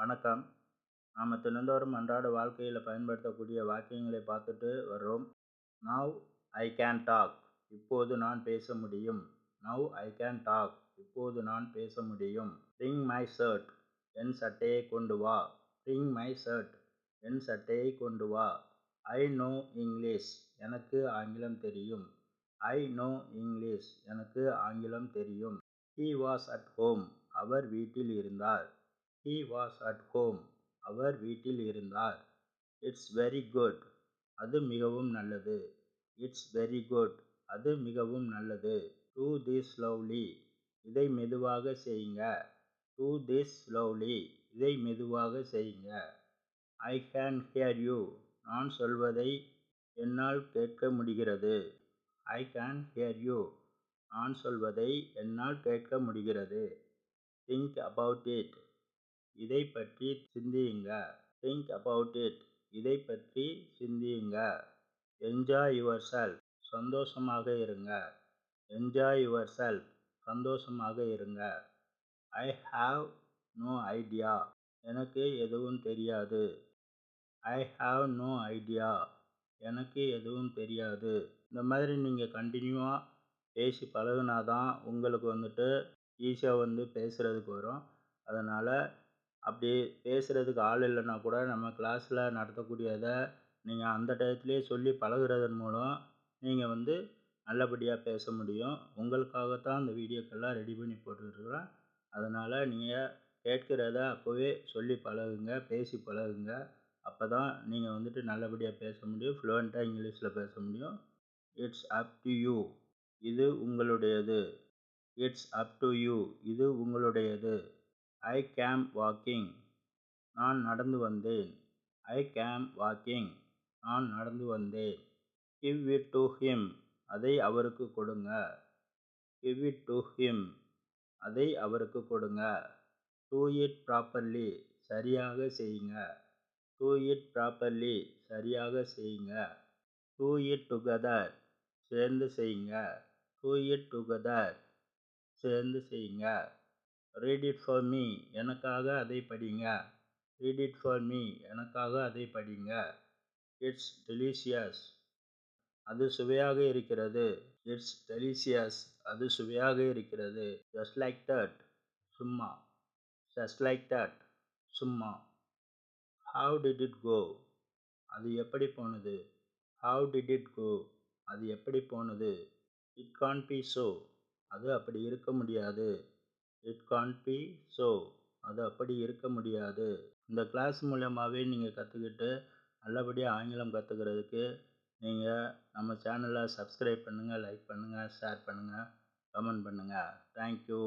வணக்கம். நாம தினந்தோறும் அன்றாட வாழ்க்கையில் பயன்படுத்தக்கூடிய வாக்கியங்களை பார்த்துட்டு வர்றோம். Now I can talk. இப்போது நான் பேச முடியும். Now I can talk. இப்போது நான் பேச முடியும். Bring my shirt. என் சட்டையை கொண்டு வா. Bring my shirt. என் சட்டையை கொண்டு வா. I know English. எனக்கு ஆங்கிலம் தெரியும். I know English. எனக்கு ஆங்கிலம் தெரியும். He was at home. அவர் வீட்டில் இருந்தார். He was at home. அவர் வீட்டில் இருந்தார். It's very good. அது மிகவும் நல்லது. It's very good. அது மிகவும் நல்லது. Do this slowly. இதை மெதுவாக செய்யுங்க. Do this slowly. இதை மெதுவாக செய்யுங்க. I can hear you. நான் சொல்வதை என்னால் கேட்க முடிகிறது. I can hear you. நான் சொல்வதை என்னால் கேட்க முடிகிறது. Think about it. இதை பற்றி சிந்தியுங்க. Think about it. இதை பற்றி சிந்தியுங்க. Enjoy yourself. சந்தோஷமாக இருங்க. Enjoy yourself. சந்தோஷமாக இருங்க. I have no idea. எனக்கு எதுவும் தெரியாது. I have no idea. எனக்கு எதுவும் தெரியாது. இந்த மாதிரி நீங்கள் கண்டினியூவாக பேசி பழகுனாதான் உங்களுக்கு ஈஸியாக பேசுகிறதுக்கு வரும். அதனால் அப்படி பேசுகிறதுக்கு ஆள் இல்லைன்னா கூட நம்ம கிளாஸில் நடத்தக்கூடியதை நீங்கள் அந்த டயத்துலேயே சொல்லி பழகுறதன் மூலம் நீங்கள் நல்லபடியாக பேச முடியும். உங்களுக்காகத்தான் இந்த வீடியோக்கெல்லாம் ரெடி பண்ணி போட்டுருக்குறேன். அதனால் நீங்கள் கேட்கிறத அப்போவே சொல்லி பழகுங்க, பேசி பழகுங்க. அப்போ தான் நீங்கள் நல்லபடியாக பேச முடியும், ஃப்ளூவெண்ட்டாக இங்கிலீஷில் பேச முடியும். It's up to you. இது உங்களுடையது. It's up to you. இது உங்களுடையது. I came walking. நான் நடந்து வந்தேன். I came walking. நான் நடந்து வந்தேன். Give it to him. அதை அவருக்கு கொடுங்க. Give it to him. அதை அவருக்கு கொடுங்க. Do it properly. சரியாக செய்யுங்க. Do it properly. சரியாக செய்யுங்க. Do it together. சேர்ந்து செய்யுங்க. Do it together. சேர்ந்து செய்யுங்க. Read it for me. எனக்காக அதை படிங்க. Read it for me. எனக்காக அதை படிங்க. It's delicious. அது சுவையாக இருக்கிறது. It's delicious. அது சுவையாக இருக்கிறது. Just like that. சும்மா. Just like that. சும்மா. How did it go. அது எப்படி போனது. How did it go. அது எப்படி போனது. It can't be so. அது அப்படி இருக்க முடியாது. It can't be so. அது அப்படி இருக்க முடியாது. இந்த கிளாஸ் மூலமாகவே நீங்கள் கற்றுக்கிட்டு நல்லபடியாக ஆங்கிலம் கற்றுக்கிறதுக்கு நீங்கள் நம்ம சேனலை சப்ஸ்கிரைப் பண்ணுங்கள், லைக் பண்ணுங்கள், ஷேர் பண்ணுங்கள், கமெண்ட் பண்ணுங்கள். தேங்க்யூ.